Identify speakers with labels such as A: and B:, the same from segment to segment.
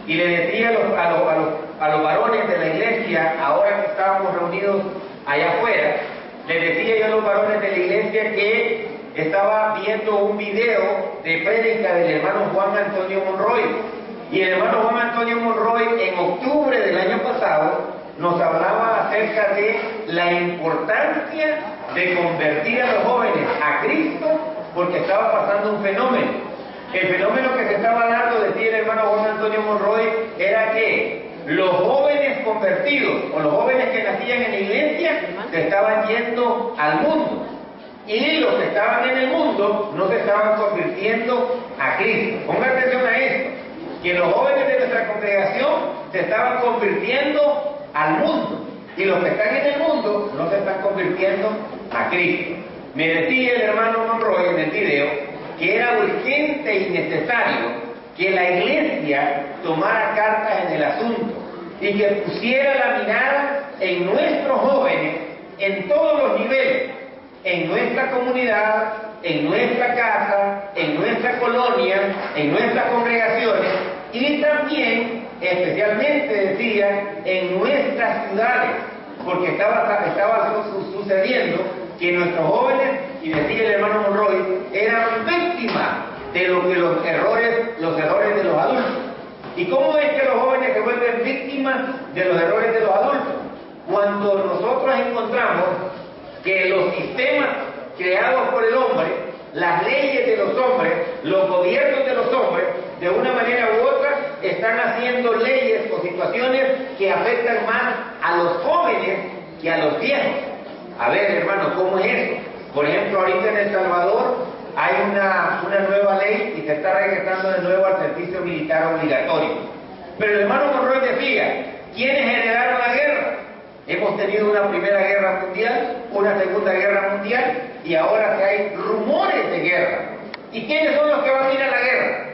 A: y le decía a los varones de la iglesia, ahora que estábamos reunidos allá afuera, le decía yo a los varones de la iglesia que estaba viendo un video de prédica del hermano Juan Antonio Monroy. Y el hermano Juan Antonio Monroy en octubre del año pasado nos hablaba acerca de la importancia de convertir a los jóvenes a Cristo, porque estaba pasando un fenómeno. El fenómeno que se estaba dando, decía el hermano Juan Antonio Monroy, era que los jóvenes convertidos o los jóvenes que nacían en la iglesia se estaban yendo al mundo, y los que estaban en el mundo no se estaban convirtiendo a Cristo. Ponga atención a esto, que los jóvenes de nuestra congregación se estaban convirtiendo al mundo, y los que están en el mundo no se están convirtiendo a Cristo. Me decía el hermano Monroy en el video que era urgente y necesario que la iglesia tomara cartas en el asunto y que pusiera la mirada en nuestros jóvenes en todos los niveles, en nuestra comunidad, en nuestra casa, en nuestra colonia, en nuestras congregaciones, y también, especialmente decía, en nuestras ciudades, porque estaba sucediendo que nuestros jóvenes, y decía el hermano Monroy, eran víctimas de los errores de los adultos. ¿Y cómo es que los jóvenes se vuelven víctimas de los errores de los adultos? Cuando nosotros encontramos que los sistemas creados por el hombre, las leyes de los hombres, los gobiernos de los hombres, de una manera u otra, están haciendo leyes o situaciones que afectan más a los jóvenes que a los viejos. A ver, hermano, ¿cómo es eso? Por ejemplo, ahorita en El Salvador hay una nueva ley y se está regresando de nuevo al servicio militar obligatorio. Pero el hermano Monroy decía, ¿quiénes heredaron la guerra? Hemos tenido una primera guerra mundial, una segunda guerra mundial, y ahora que hay rumores de guerra. ¿Y quiénes son los que van a ir a la guerra?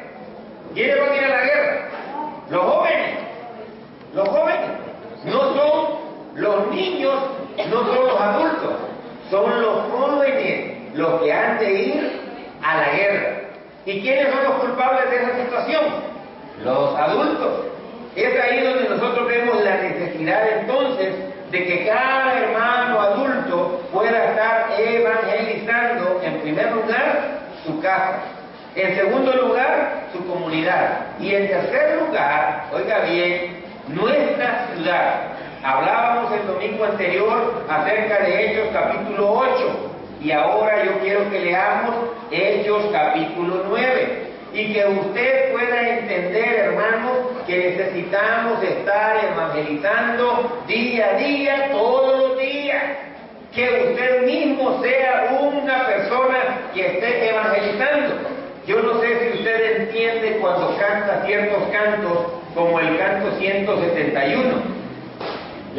A: ¿Quiénes van a ir a la guerra? Los jóvenes. Los jóvenes. No son los niños, no son los adultos, son los jóvenes los que han de ir a la guerra. ¿Y quiénes son los culpables de esa situación? Los adultos. Es ahí donde nosotros vemos la necesidad entonces de que cada hermano adulto pueda estar evangelizando, en primer lugar, su casa, en segundo lugar, su comunidad, y en tercer lugar, oiga bien, nuestra ciudad. Hablábamos el domingo anterior acerca de Hechos capítulo 8, y ahora yo quiero que leamos Hechos capítulo 9, y que usted pueda entender, hermanos, que necesitamos estar evangelizando día a día, todos los días. Que usted mismo sea una persona que esté evangelizando. Yo no sé si usted entiende cuando canta ciertos cantos, como el canto 171.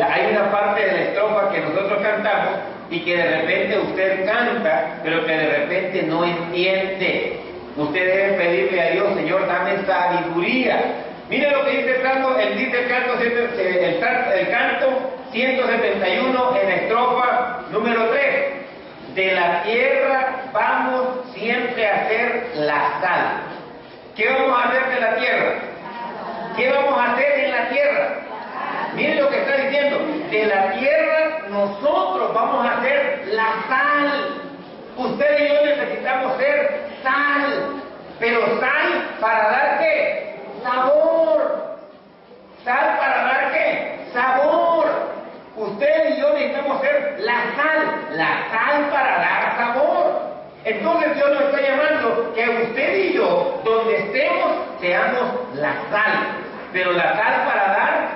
A: Hay una parte de la estrofa que nosotros cantamos y que de repente usted canta, pero que de repente no entiende. Usted debe pedirle a Dios, Señor, dame sabiduría. Mire lo que dice el canto, el canto 171 en la estrofa número 3. De la tierra vamos siempre a hacer la sal. ¿Qué vamos a hacer de la tierra? ¿Qué vamos a hacer en la tierra? Mire lo que está diciendo. De la tierra nosotros vamos a hacer la sal. Usted y yo necesitamos ser sal. Pero sal para dar ¿qué? Sabor. Sal para dar ¿qué? Sabor. Usted y yo necesitamos ser la sal para dar sabor. Entonces Dios nos está llamando que usted y yo, donde estemos, seamos la sal. Pero la sal para dar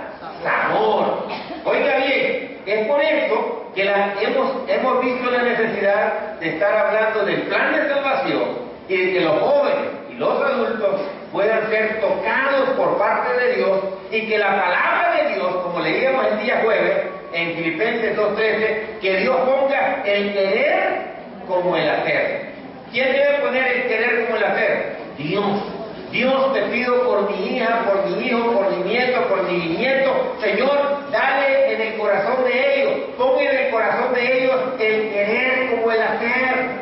A: sabor. Oiga bien, es por eso que hemos visto la necesidad de estar hablando del plan de salvación y de que los jóvenes y los adultos puedan ser tocados por parte de Dios, y que la palabra de Dios, como leíamos el día jueves en Filipenses 2:13, que Dios ponga el querer como el hacer. ¿Quién debe poner el querer como el hacer? Dios. Dios, te pido por mi hija, por mi hijo, por mi nieto, por mi bisnieto, Señor, dale en el corazón de ellos, pon en el corazón de ellos el querer como el hacer.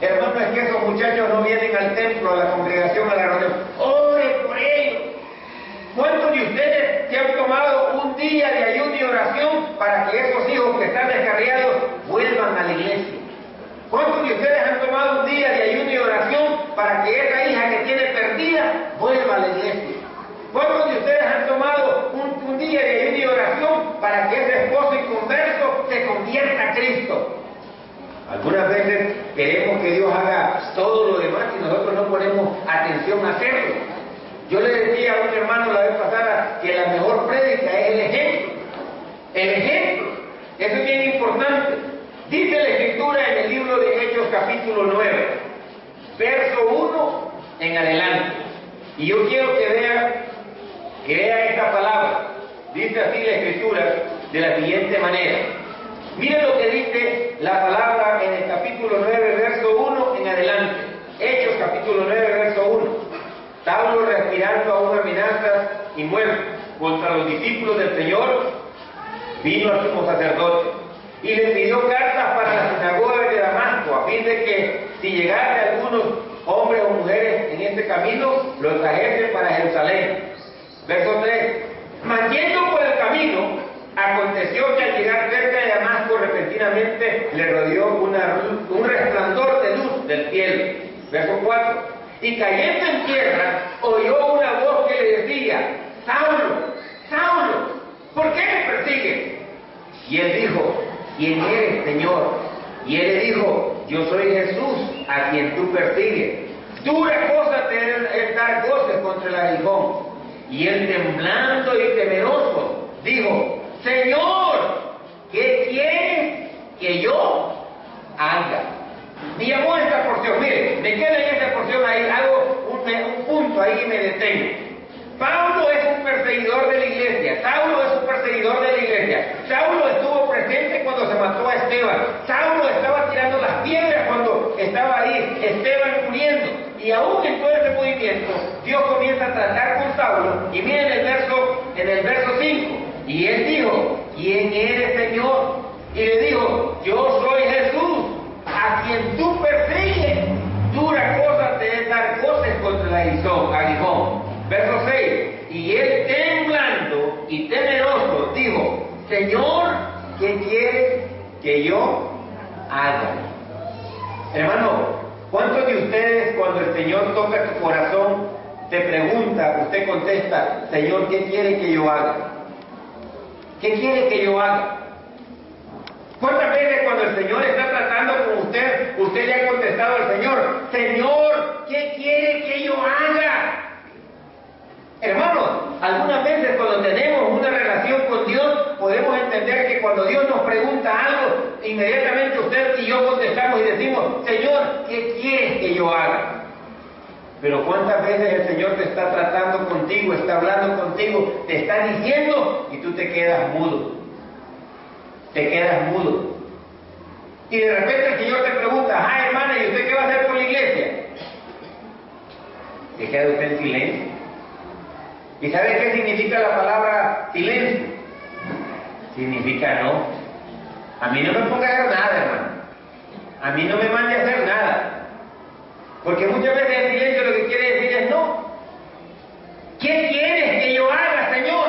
A: Hermano, es que esos muchachos no vienen al templo, a la congregación, a la reunión. Ore por ellos. ¿Cuántos para que esa hija que tiene perdida vuelva a la iglesia? ¿Cuántos de ustedes han tomado un día de ayuno y oración para que ese esposo inconverso se convierta a Cristo? Algunas veces queremos que Dios haga todo lo demás y nosotros no ponemos atención a hacerlo. Yo le decía a un hermano la vez pasada que la mejor prédica es el ejemplo. El ejemplo, eso es bien importante. Dice la Escritura en el libro de Hechos capítulo 9, verso 1 en adelante. Y yo quiero que vea esta palabra. Dice así la Escritura de la siguiente manera. Mire lo que dice la palabra en el capítulo 9, verso 1 en adelante. Hechos capítulo 9, verso 1. Saulo, respirando aún amenazas y muerte contra los discípulos del Señor, vino al sumo sacerdote y le pidió cartas para la sinagoga de Damasco, a fin de que si llegase algunos hombres o mujeres en este camino, los trajese para Jerusalén. Verso 3. Mas yendo por el camino, aconteció que al llegar cerca de Damasco, repentinamente le rodeó un resplandor de luz del cielo. Verso 4. Y cayendo en tierra, oyó una voz que le decía: Saulo, Saulo, ¿por qué me persigues? Y él dijo: ¿Quién eres, Señor? Y él le dijo: Yo soy Jesús, a quien tú persigues. Dura cosa te es dar goces contra el aguijón. Y él, temblando y temeroso, dijo: Señor, ¿qué quieres que yo haga? Me llamó esta porción, mire, me quedo en esta porción ahí, hago un punto ahí y me detengo. Pablo es un perseguidor de la iglesia, Saulo es un perseguidor de la iglesia. Saulo estuvo presente cuando se mató a Esteban. Saulo estaba tirando las piedras cuando estaba ahí Esteban muriendo. Y aún en todo ese movimiento, Dios comienza a tratar con Saulo. Y miren en el verso 5. Y él dijo: ¿Quién eres, Señor? Y le dijo: Yo soy Jesús, a quien tú persigues. Dura cosa te es dar goces contra el aguijón. Verso 6. Y él, temblando y temeroso, dijo: Señor, ¿qué quieres que yo haga? Hermano, ¿cuántos de ustedes, cuando el Señor toca tu corazón, te pregunta, usted contesta: Señor, ¿qué quiere que yo haga? ¿Qué quiere que yo haga? ¿Cuántas veces cuando el Señor está tratando con usted, usted le ha contestado al Señor: Señor, ¿qué quiere que yo haga? Hermanos, algunas veces cuando tenemos una relación con Dios, podemos entender que cuando Dios nos pregunta algo, inmediatamente usted y yo contestamos y decimos: Señor, ¿qué quieres que yo haga? Pero ¿cuántas veces el Señor te está tratando contigo, está hablando contigo, te está diciendo y tú te quedas mudo? Te quedas mudo. Y de repente el Señor te pregunta: hermana, ¿y usted qué va a hacer por la iglesia? Se queda usted en silencio. ¿Y sabe qué significa la palabra silencio? Significa no. A mí no me ponga a hacer nada, hermano. A mí no me mande a hacer nada. Porque muchas veces el silencio lo que quiere decir es no. ¿Qué quieres que yo haga, Señor?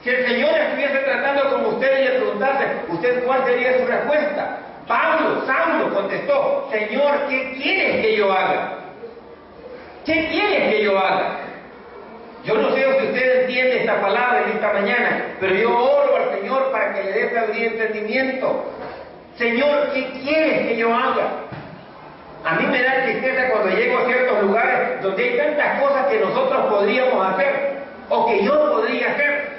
A: Si el Señor estuviese tratando con usted y le preguntase, ¿usted cuál sería su respuesta? Saulo contestó: Señor, ¿qué quieres que yo haga? ¿Qué quieres que yo haga? Yo no sé si usted entiende esta palabra en esta mañana, pero yo oro al Señor para que le dé sabiduría y entendimiento. Señor, ¿qué quieres que yo haga? A mí me da tristeza cuando llego a ciertos lugares donde hay tantas cosas que nosotros podríamos hacer, o que yo podría hacer.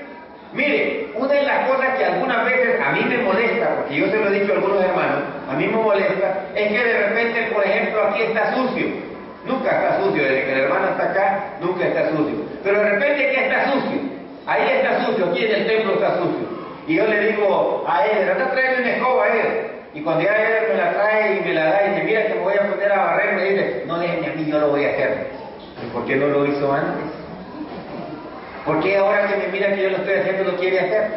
A: Mire, una de las cosas que algunas veces a mí me molesta, porque yo se lo he dicho a algunos hermanos, a mí me molesta, es que de repente, por ejemplo, aquí está sucio. Nunca está sucio, desde que el hermano está acá, nunca está sucio. Pero de repente aquí está sucio, ahí está sucio, aquí en el templo está sucio. Y yo le digo a él: anda a traerle una escoba a él. Y cuando ya él me la trae y me la da y dice: mira que me voy a poner a barrer, me dice: no, déjeme a mí, yo lo voy a hacer. ¿Y por qué no lo hizo antes? ¿Por qué ahora que me mira que yo lo estoy haciendo lo quiere hacer?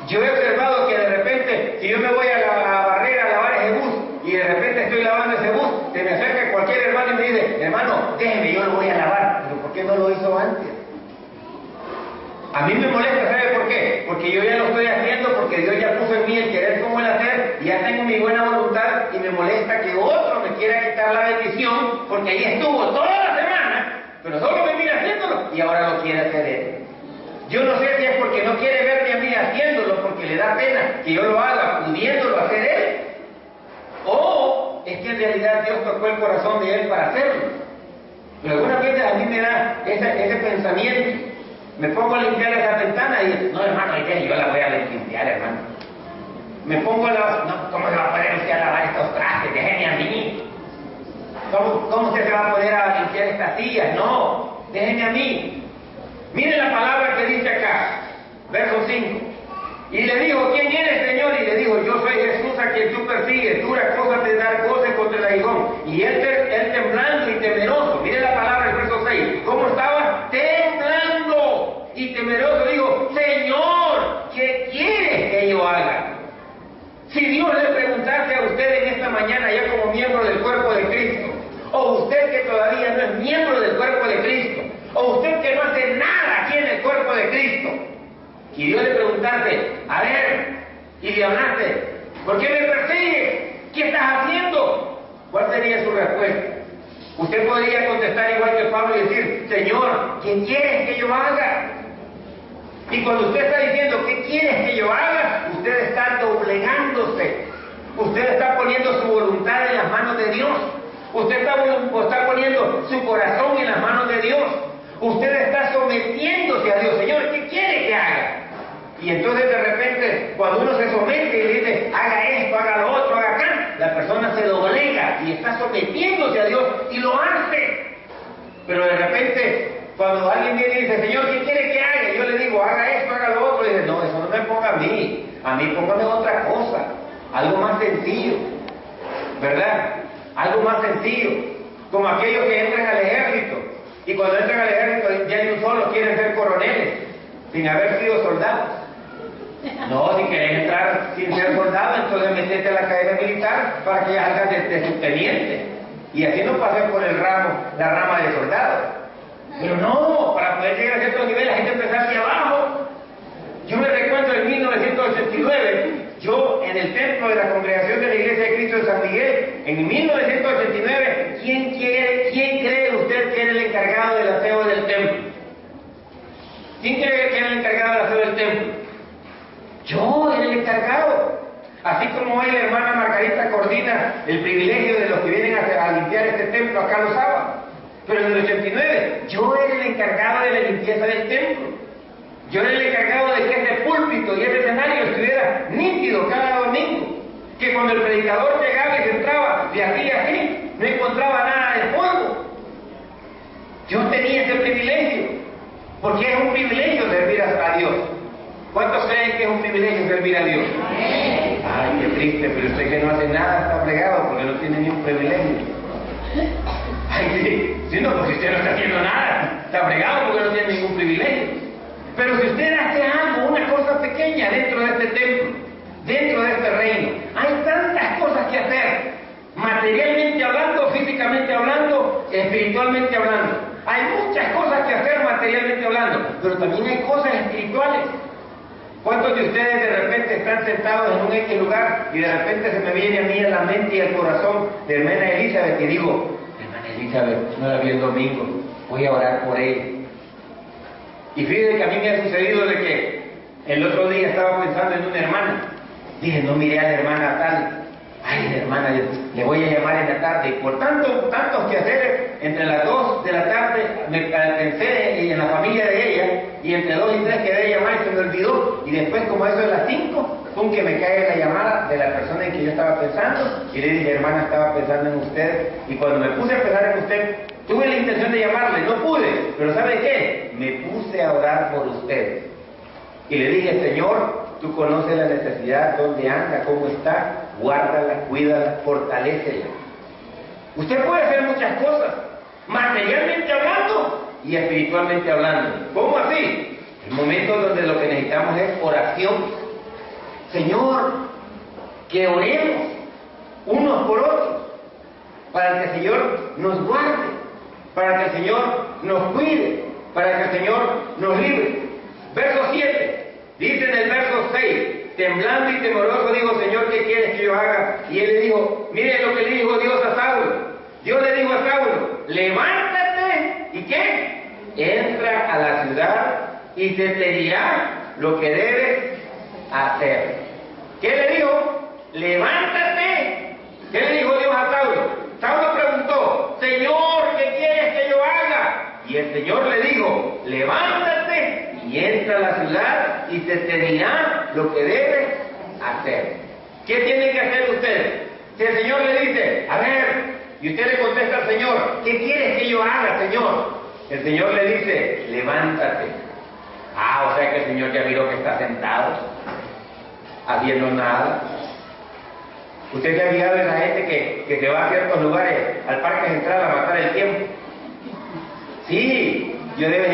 A: Yo he observado que de repente, si yo me voy a barrer, a lavar ese bus, y de repente estoy lavando ese bus, se me acerca cualquier hermano y me dice: hermano, déjeme, yo lo voy a lavar. Pero ¿por qué no lo hizo antes? A mí me molesta, ¿sabe por qué? Porque yo ya lo estoy haciendo, porque Dios ya puso en mí el querer como el hacer, y ya tengo mi buena voluntad, y me molesta que otro me quiera quitar la bendición, porque ahí estuvo toda la semana, pero solo me mira haciéndolo y ahora lo quiere hacer él. Yo no sé si es porque no quiere verme a mí haciéndolo, porque le da pena que yo lo haga, pudiéndolo hacer él, o es que en realidad Dios tocó el corazón de él para hacerlo. Pero algunas veces a mí me da ese pensamiento. Me pongo a limpiar esa ventana y no, hermano, yo la voy a limpiar, hermano. Me pongo a lavar, no, ¿cómo se va a poder usted a lavar estos trastes? Déjenme a mí. ¿Cómo usted se va a poder a limpiar estas sillas? No, déjenme a mí. Miren la palabra que dice acá, verso 5. Y le dijo, ¿quién eres, Señor? Y le dijo, yo soy Jesús a quien tú persigues, dura cosa te dar goce contra el aguijón. Y él temblando y temeroso, miren la palabra del verso 6, ¿cómo estaba? Temblando y temeroso, digo, Señor, ¿qué quieres que yo haga? Si Dios le preguntase a usted en esta mañana, ya como miembro del cuerpo de Cristo, o usted que todavía no es miembro del cuerpo de Cristo, o usted que no hace nada aquí en el cuerpo de Cristo, y Dios le preguntase, a ver, y le hablaste, ¿por qué me persigues? ¿Qué estás haciendo? ¿Cuál sería su respuesta? Usted podría contestar igual que Pablo y decir, Señor, ¿qué quieres que yo haga? Y cuando usted está diciendo, ¿qué quieres que yo haga? Usted está doblegándose. Usted está poniendo su voluntad en las manos de Dios. Usted está poniendo su corazón en las manos de Dios. Usted está sometiéndose a Dios. Señor, ¿qué quiere que haga? Y entonces de repente, cuando uno se somete y le dice, haga esto, haga lo otro, haga acá, la persona se doblega y está sometiéndose a Dios y lo hace. Pero de repente, cuando alguien viene y dice, Señor, ¿qué quiere que haga? Y yo le digo, haga esto, haga lo otro. Y dice, no, eso no me ponga a mí póngame otra cosa, algo más sencillo, ¿verdad? Algo más sencillo, como aquellos que entran al ejército, y cuando entran al ejército ya de un solo quieren ser coroneles, sin haber sido soldados. No, si querés entrar sin ser soldado, entonces metete a la academia militar para que hagas de subteniente, y así no pases por la rama de soldado. Pero no, para poder llegar a cierto nivel la gente empezar hacia abajo. Yo me recuerdo en 1989, yo en el templo de la Congregación de la Iglesia de Cristo de San Miguel, en 1989, ¿quién cree usted que era el encargado del aseo del templo? ¿Quién cree que era el encargado del aseo del templo? Yo era el encargado. Así como hoy la hermana Margarita coordina el privilegio de los que vienen a limpiar este templo acá los sábados. Pero en el 89, yo era el encargado de la limpieza del templo. Yo era el encargado de que ese púlpito y ese escenario estuviera nítido cada domingo. Que cuando el predicador llegaba y se entraba de aquí a aquí, no encontraba nada de polvo. Yo tenía ese privilegio, porque es un privilegio servir a Dios. ¿Cuántos creen que es un privilegio servir a Dios? Ay, qué triste, pero usted que no hace nada está fregado porque no tiene ni un privilegio. Ay, sí, no, pues si usted no está haciendo nada, está fregado porque no tiene ningún privilegio. Pero si usted hace algo, una cosa pequeña dentro de este templo, dentro de este reino, hay tantas cosas que hacer, materialmente hablando, físicamente hablando, espiritualmente hablando. Hay muchas cosas que hacer materialmente hablando, pero también hay cosas espirituales. ¿Cuántos de ustedes de repente están sentados en un X lugar y de repente se me viene a mí a la mente y al corazón de hermana Elizabeth y digo, hermana Elizabeth, no la vi el domingo, voy a orar por ella? Y fíjense que a mí me ha sucedido de que el otro día estaba pensando en una hermana. Dije, no miré a la hermana tal. Ay, la hermana, le voy a llamar en la tarde. Y por tantos quehaceres, entre las 2 de la tarde, me pensé en la familia de ella, y entre 2 y 3 quedé llamar y se me olvidó. Y después, como eso de las 5, pum, que me cae la llamada de la persona en que yo estaba pensando. Y le dije, hermana, estaba pensando en usted. Y cuando me puse a pensar en usted, tuve la intención de llamarle, no pude, pero ¿sabe qué? Me puse a orar por usted. Y le dije, Señor, tú conoces la necesidad, dónde anda, cómo está, guárdala, cuídala, fortalécela. Usted puede hacer muchas cosas, materialmente hablando y espiritualmente hablando. ¿Cómo así? El momento donde lo que necesitamos es oración. Señor, que oremos unos por otros, para que el Señor nos guarde, para que el Señor nos cuide, para que el Señor nos libre. Verso 7, dice en el verso 6, temblando y temoroso, dijo: Señor, ¿qué quieres que yo haga? Y él le dijo: mire lo que le dijo Dios a Saulo. Dios le dijo a Saulo: levántate, ¿y qué? Entra a la ciudad y se te dirá lo que debes hacer. ¿Qué le dijo? Levántate. ¿Qué le dijo Dios a Saulo? Saulo preguntó: Señor, ¿qué quieres que yo haga? Y el Señor le dijo: levántate y entra a la ciudad y se te dirá lo que debes hacer. ¿Qué tiene que hacer usted? Si el Señor le dice: a ver, y usted le contesta al Señor: ¿qué quieres que yo haga, Señor? El Señor le dice: levántate. O sea que el Señor ya miró que está sentado, haciendo nada. Usted se ha fijado en la gente que se va a ciertos lugares, al Parque Central, a matar el tiempo. Sí, yo de vez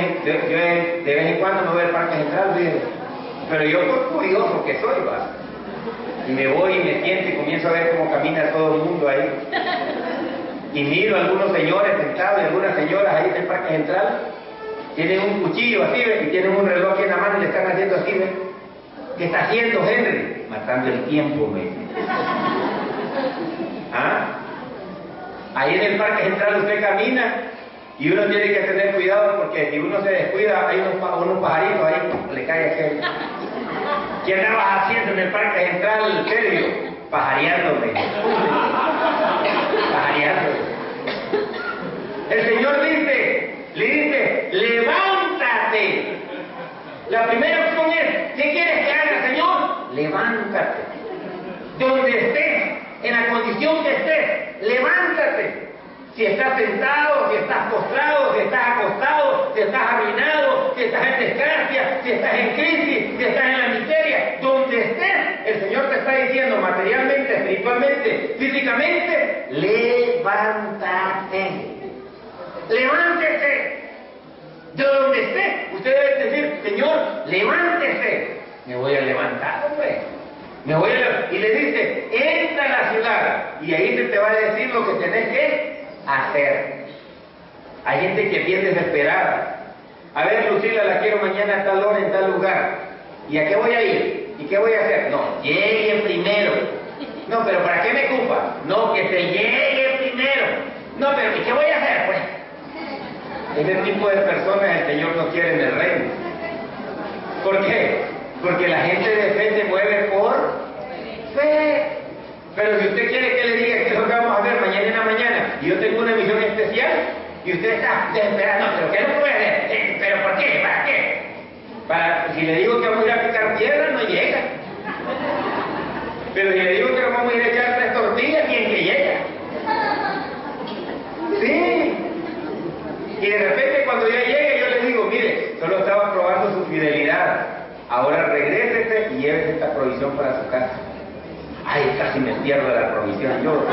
A: en cuando me voy al Parque Central, ¿sí? Pero yo por curioso que soy, ¿va? Y me voy y me siento y comienzo a ver cómo camina todo el mundo ahí. Y miro a algunos señores sentados y algunas señoras ahí en el Parque Central. Tienen un cuchillo así, ¿ves? Y tienen un reloj aquí en la mano y le están haciendo así, ¿ves? ¿Qué está haciendo Henry? Matando el tiempo, me dice. Ahí en el Parque Central usted camina y uno tiene que tener cuidado, porque si uno se descuida, hay unos pajaritos ahí, le cae aquel. ¿Qué andabas haciendo en el Parque Central, Sergio? Pajareándome. Pajareándome. El Señor le dice: levántate. La primera opción es: ¿qué quieres que haga, Señor? Levántate. Donde estés, en la condición que estés, levántate. Si estás sentado, si estás postrado, si estás acostado, si estás arruinado, si estás en desgracia, si estás en crisis, si estás en la miseria, donde estés, el Señor te está diciendo materialmente, espiritualmente, físicamente: levántate. Levántese. De donde esté, usted debe decir: Señor, levántese. Me voy a levantar, hombre. Me voy a levantar. Y le dice: entra a la ciudad y ahí se te va a decir lo que tenés que hacer. Hay gente que es bien desesperada. A ver, Lucila, la quiero mañana a tal hora en tal lugar. ¿Y a qué voy a ir? ¿Y qué voy a hacer? No, llegue primero. No, pero ¿para qué me ocupa? No, que te llegue primero. No, pero ¿y qué voy a hacer, pues? Ese tipo de personas el Señor no quiere en el reino. ¿Por qué? Porque la gente de fe se mueve por fe. Pero si usted quiere que le diga que es lo que vamos a ver mañana en la mañana, y yo tengo una misión especial, y usted está desesperado: ¿pero qué no puede? ¿Pero por qué? ¿Para qué? Si le digo que vamos a ir a picar piedra, no llega. Pero si le digo que nos vamos a ir a echar 3 tortillas, ¿quién que llega? Sí. Y de repente cuando ya llegue, yo le digo: mire, solo estaba probando su fidelidad, ahora regrésese y llévese esta provisión para su casa. Ay, casi me pierdo la provisión yo.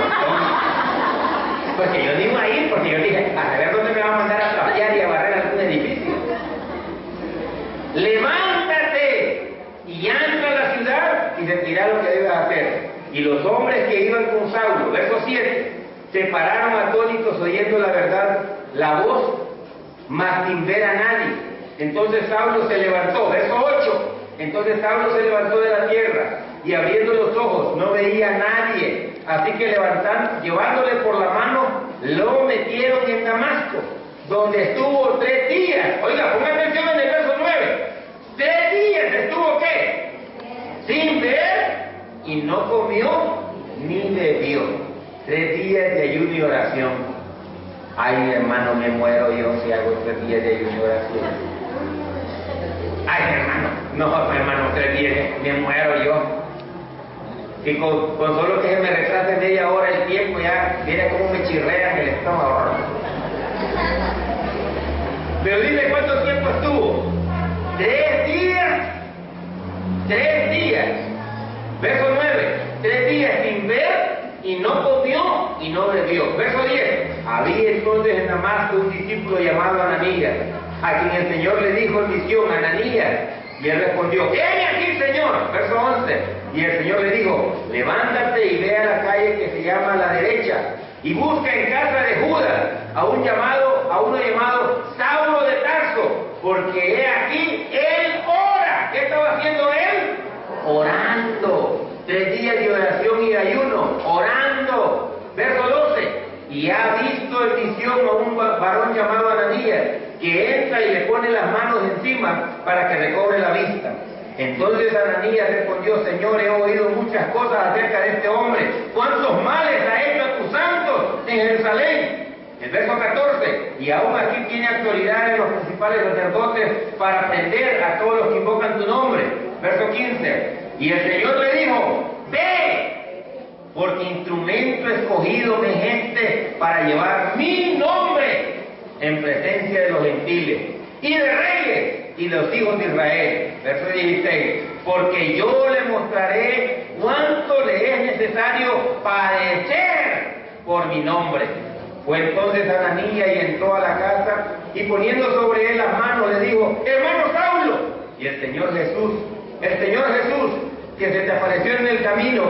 A: Porque yo digo ahí, porque yo dije: a ver dónde me va a mandar a trapear y a barrer algún edificio. Levántate y entra a la ciudad y se dirá lo que debes hacer. Y los hombres que iban con Saulo, verso 7, se pararon atónitos oyendo la verdad, la voz, mas sin ver a nadie. Entonces Saulo se levantó, verso 8. Entonces Saulo se levantó de la tierra y abriendo los ojos no veía a nadie. Así que llevándole por la mano, lo metieron en Damasco, donde estuvo 3 días. Oiga, ponga atención en el verso 9. 3 días estuvo, ¿qué? Sin ver, y no comió ni bebió. 3 días de ayuno y oración. Ay, hermano, me muero yo si hago 3 días de ayuno y oración. Ay, hermano, no, hermano, 3 días, me muero yo. Y con solo que se me retrase media hora el tiempo, ya mira cómo me chirrea en el estómago. Pero dime cuánto tiempo estuvo. 3 días. 3 días. Verso 9. 3 días sin ver, y no comió y no bebió. Verso 10. Había entonces en Damasco un discípulo llamado Ananías, a quien el Señor le dijo en visión: Ananías. Y él respondió: ¡heme aquí, Señor! Verso 11. Y el Señor le dijo: levántate y ve a la calle que se llama La Derecha, y busca en casa de Judas a uno llamado Saulo de Tarso, porque he aquí, él ora. ¿Qué estaba haciendo él? Orando. orando, 3 días de oración y ayuno, orando. Verso 12, y ha visto en visión a un varón llamado Ananías, que entra y le pone las manos encima para que recobre la vista. Entonces Ananías respondió: Señor, he oído muchas cosas acerca de este hombre. ¿Cuántos males ha hecho a tus santos en Jerusalén? El verso 14, y aún aquí tiene autoridad en los principales sacerdotes para prender a todos los que invocan tu nombre. Verso 15, y el Señor le dijo: ve, porque instrumento escogido me es este para llevar mi nombre en presencia de los gentiles y de reyes y de los hijos de Israel. Verso 16, porque yo le mostraré cuánto le es necesario padecer por mi nombre. Fue entonces Ananías y entró a la casa, y poniendo sobre él las manos le dijo: hermano Saulo. Y el Señor Jesús, que se te apareció en el camino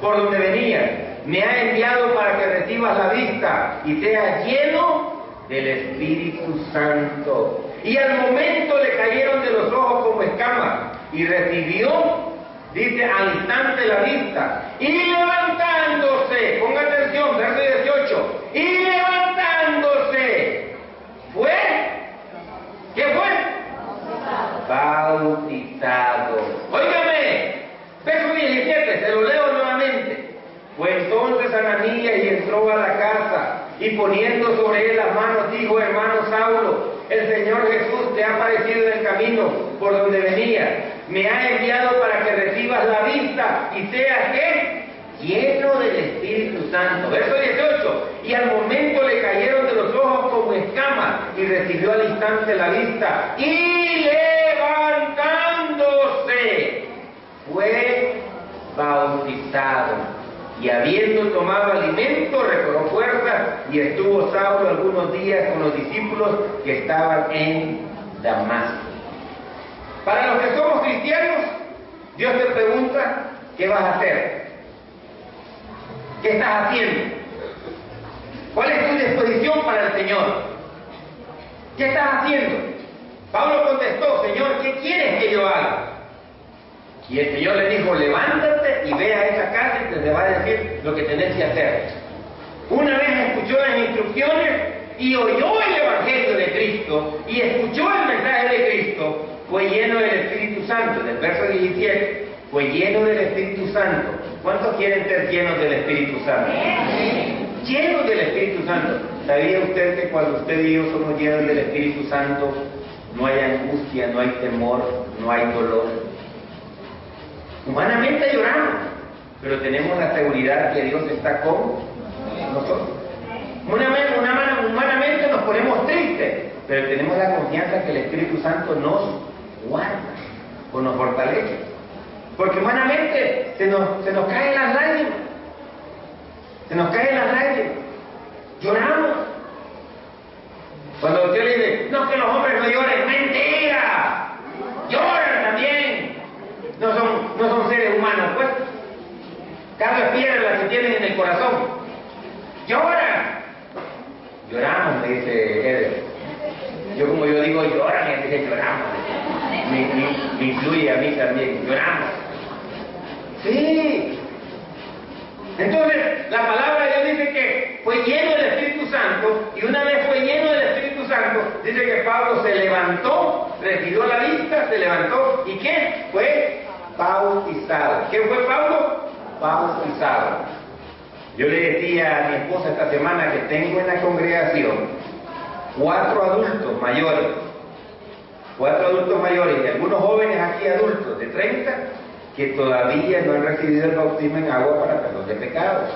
A: por donde venías, me ha enviado para que recibas la vista y seas lleno del Espíritu Santo. Y al momento le cayeron de los ojos como escamas, y recibió, dice, al instante la vista, y levantándose, ponga atención, verso 18, y levantándose, fue, ¿qué fue? Bautizado. Óigame, verso 17, se lo leo nuevamente. Fue entonces Ananías y entró a la casa, y poniendo sobre él las manos dijo: hermano Saulo, el Señor Jesús te ha aparecido en el camino por donde venía, me ha enviado para que recibas la vista y seas, ¿qué? Lleno del Espíritu Santo. Verso 18, y al momento le cayeron de los ojos como escamas, y recibió al instante la vista, y levantándose fue bautizado. Y habiendo tomado alimento, recobró fuerza, y estuvo Saulo algunos días con los discípulos que estaban en Damasco. Para los que somos cristianos, Dios te pregunta: ¿qué vas a hacer? ¿Qué estás haciendo? ¿Cuál es tu disposición para el Señor? ¿Qué estás haciendo? Pablo contestó: Señor, ¿qué quieres que yo haga? Y el Señor le dijo: levántate y ve a esa casa y te va a decir lo que tenés que hacer. Una vez escuchó las instrucciones y oyó el Evangelio de Cristo y escuchó el mensaje de Cristo, fue lleno del Espíritu Santo. En el verso 17, fue lleno del Espíritu Santo. ¿Cuántos quieren ser llenos del Espíritu Santo? Llenos del Espíritu Santo. ¿Sabía usted que cuando usted y yo somos llenos del Espíritu Santo, no hay angustia, no hay temor, no hay dolor? Humanamente lloramos, pero tenemos la seguridad que Dios está con nosotros. Humanamente nos ponemos tristes, pero tenemos la confianza que el Espíritu Santo nos guarda o nos fortalece. Porque humanamente se nos caen las lágrimas. Lloramos. Cuando usted le dice: no, que los hombres no lloren, mentira, lloran también. No son seres humanos, pues. Cada piedra la que tienen en el corazón. Lloran. Lloramos, me dice Eder. Como yo digo lloran, él dice lloramos. Me incluye a mí también. Lloramos. Sí. Entonces, la palabra de Dios dice que fue lleno del Espíritu Santo, y una vez fue lleno del Espíritu Santo, dice que Pablo se levantó, recibió la vista, se levantó, ¿y qué? Fue bautizado. ¿Qué fue Pablo? Bautizado. Yo le decía a mi esposa esta semana que tengo en la congregación 4 adultos mayores y algunos jóvenes aquí adultos de 30 que todavía no han recibido el bautismo en agua para perdón de pecados.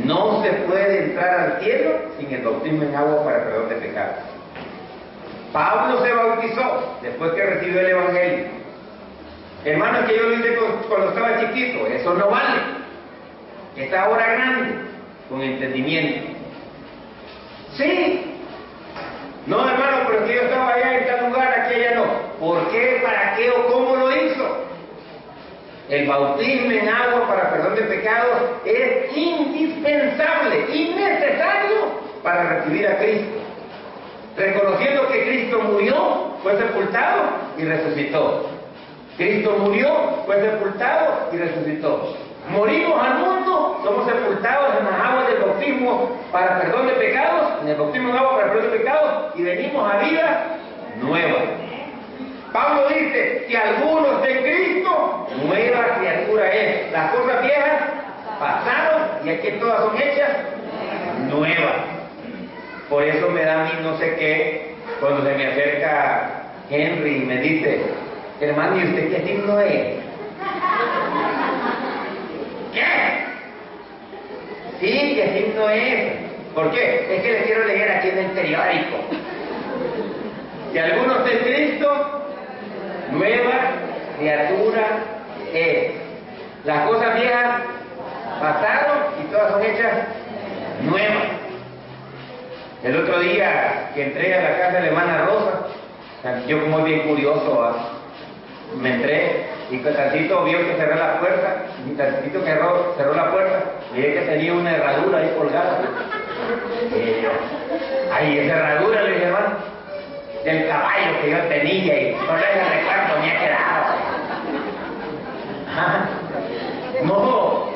A: No se puede entrar al cielo sin el bautismo en agua para perdón de pecados. Pablo se bautizó después que recibió el Evangelio. Hermanos, que yo lo hice cuando estaba chiquito, eso no vale. Está ahora grande, con entendimiento. Sí. No, hermano, pero que yo estaba allá en tal lugar, aquí allá no. ¿Por qué, para qué o cómo lo hizo? El bautismo en agua para perdón de pecados es indispensable y necesario para recibir a Cristo. Reconociendo que Cristo murió, fue sepultado y resucitó. Cristo murió, fue sepultado y resucitó. Morimos al mundo, somos sepultados en las aguas del bautismo para perdón de pecados, en el bautismo en agua para perdón de pecados, y venimos a vida nueva. Pablo dice, si alguno está en Cristo, nueva criatura es. Las cosas viejas pasaron y aquí todas son hechas nuevas. Por eso me da a mí no sé qué, cuando se me acerca Henry y me dice, hermano, ¿y usted qué signo es? ¿Qué? Sí, ¿qué signo es? ¿Por qué? Es que le quiero leer aquí en el periódico. Si alguno está en Cristo, nueva criatura es. Las cosas viejas pasaron y todas son hechas nuevas. El otro día que entré a la casa de la hermana Rosa, yo como bien curioso, me entré y tantito vio que cerré la puerta, y tantito que cerró la puerta, miré que tenía una herradura ahí colgada. Y yo, ay, esa herradura, le dije, hermano, del caballo que yo tenía, y no le recuerdo, me ha quedado. No,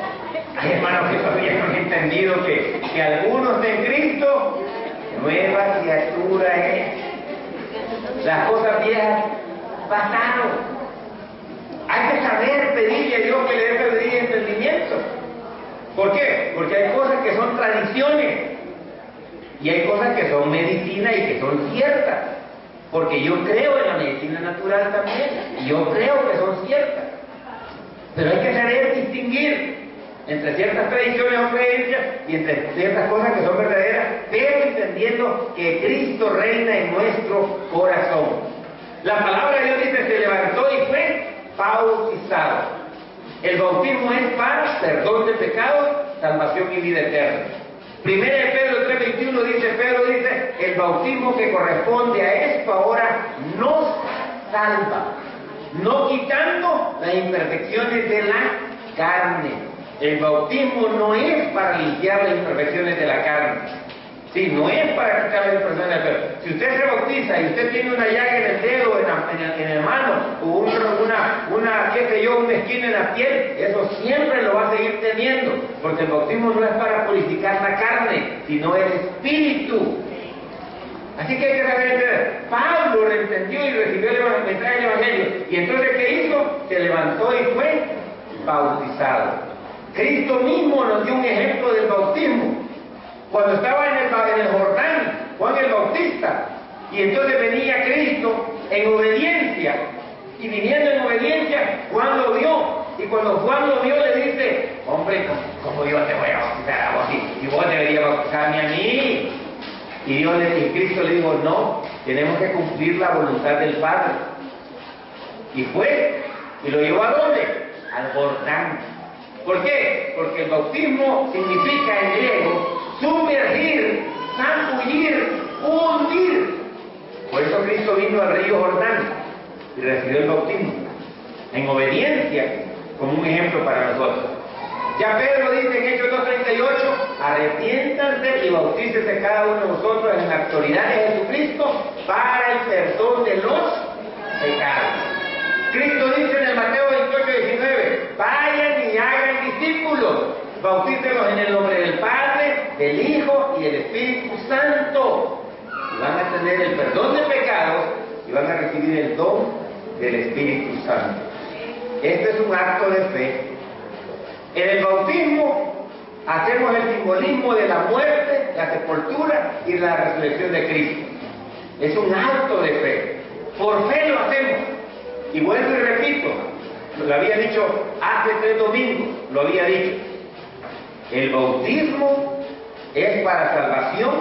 A: hay hermanos que todavía no han entendido que algunos de Cristo, nueva criatura es. Las cosas viejas pasaron. Hay que saber pedirle a Dios que le dé sabiduría y entendimiento. ¿Por qué? Porque hay cosas que son tradiciones y hay cosas que son medicina y que son ciertas. Porque yo creo en la medicina natural también, y yo creo que son ciertas. Pero hay que saber distinguir entre ciertas tradiciones o creencias y entre ciertas cosas que son verdaderas, pero entendiendo que Cristo reina en nuestro corazón. La palabra de Dios dice, se levantó y fue bautizado. El bautismo es para perdón de pecados, salvación y vida eterna. Primera de Pedro 3:21 Pedro dice, el bautismo que corresponde a esto ahora nos salva, no quitando las imperfecciones de la carne. El bautismo no es para limpiar las imperfecciones de la carne. Sí, no es para quitar las imperfecciones de la carne. Si usted se bautiza y usted tiene una llaga en el dedo, en el mano, o una esquina en la piel, eso siempre lo va a seguir teniendo, porque el bautismo no es para purificar la carne, sino el espíritu. Así que hay que saber entender. Pablo lo entendió y recibió el mensaje del Evangelio. Y entonces, ¿qué hizo? Se levantó y fue bautizado. Cristo mismo nos dio un ejemplo del bautismo. Cuando estaba en el Jordán, Juan el Bautista, y entonces venía Cristo en obediencia, y viniendo en obediencia, Juan lo vio. Y cuando Juan lo vio, le dice, hombre, ¿cómo yo te voy a bautizar a vos? Y vos deberías bautizarme a mí. Y Cristo le dijo, no, tenemos que cumplir la voluntad del Padre. Y fue, y lo llevó ¿a dónde? Al Jordán. ¿Por qué? Porque el bautismo significa en griego sumergir, zambullir, hundir. Por eso Cristo vino al río Jordán y recibió el bautismo en obediencia, como un ejemplo para nosotros. Ya Pedro dice en Hechos 2:38, arrepiéntanse y bautícese cada uno de vosotros en la autoridad de Jesucristo para el perdón de los pecados. Cristo dice en el Mateo 28:19, vayan y hagan discípulos, bautícelos en el nombre del Padre, del Hijo y del Espíritu Santo. Y van a tener el perdón de pecados y van a recibir el don del Espíritu Santo. Este es un acto de fe. En el bautismo hacemos el simbolismo de la muerte, la sepultura y la resurrección de Cristo. Es un acto de fe. Por fe lo hacemos. Y vuelvo y repito, lo había dicho hace 3 domingos, lo había dicho. El bautismo es para salvación,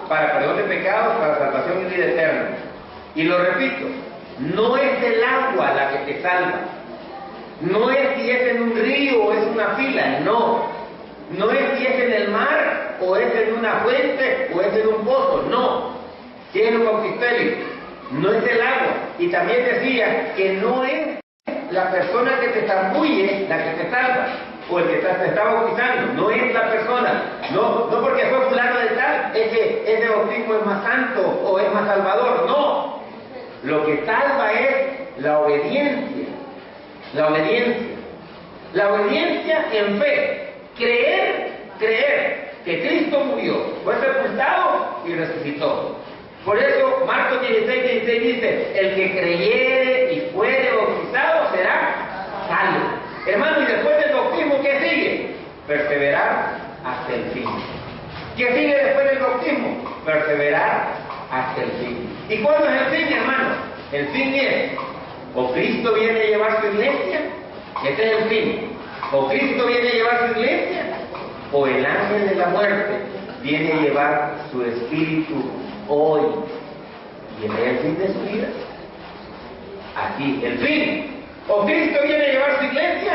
A: para perdón de pecados, para salvación y vida eterna. Y lo repito, no es el agua la que te salva. No es si es en un río o es una fila, no. No es si es en el mar o es en una fuente o es en un pozo, no. Si es en un bautisterio, no es el agua. Y también decía que no es la persona que te zambulle la que te salva, o el que te está bautizando, no es la persona. No porque fue fulano de tal, es que ese bautismo es más santo o es más salvador, no. Lo que salva es la obediencia, La obediencia. La obediencia en fe. Creer que Cristo murió, fue sepultado y resucitó. Por eso Marcos 16 dice, el que creyere y fuere bautizado será salvo. Hermano, y después del bautismo, ¿qué sigue? Perseverar hasta el fin. ¿Qué sigue después del bautismo? Perseverar hasta el fin. ¿Y cuándo es el fin, hermano? El fin es, o Cristo viene a llevar su iglesia, este es el fin. O Cristo viene a llevar su iglesia, o el ángel de la muerte viene a llevar su espíritu hoy. ¿Y es el fin de su vida? Aquí, el fin. O Cristo viene a llevar su iglesia,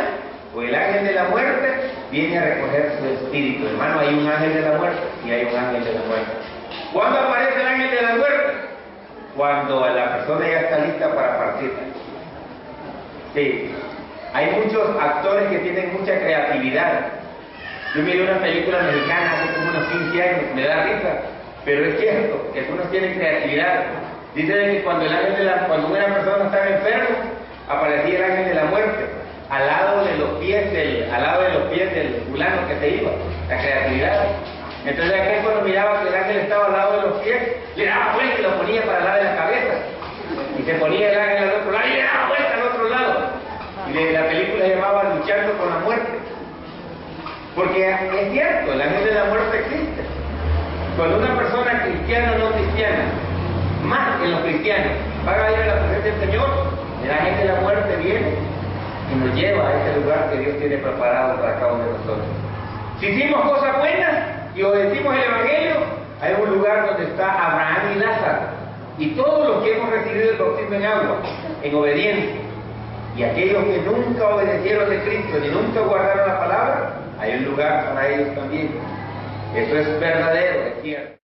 A: o el ángel de la muerte viene a recoger su espíritu. Hermano, hay un ángel de la muerte y hay un ángel de la muerte. ¿Cuándo aparece el ángel de la muerte? Cuando la persona ya está lista para partir. Sí, hay muchos actores que tienen mucha creatividad. Yo miré una película mexicana hace como unos 15 años, me da risa, pero es cierto que algunos tienen creatividad. Dicen que cuando una persona estaba enferma, aparecía el ángel de la muerte al lado de los pies del fulano que se iba. La creatividad. Entonces aquel cuando miraba que el ángel estaba al lado de los pies, le daba vuelta y lo ponía para el lado de la cabeza. Y se ponía el ángel al otro lado y le daba vuelta al otro lado. Y la película se llamaba Luchando con la muerte. Porque es cierto, el ángel de la muerte existe. Cuando una persona cristiana o no cristiana, más que los cristianos, van a ir a la presencia del Señor, el ángel de la muerte viene y nos lleva a ese lugar que Dios tiene preparado para cada uno de nosotros. Si hicimos cosas buenas y obedecimos el Evangelio, hay un lugar donde está Abraham y Lázaro, y todos los que hemos recibido el bautismo en agua, en obediencia, y aquellos que nunca obedecieron de Cristo ni nunca guardaron la palabra, hay un lugar para ellos también. Eso es verdadero, es cierto.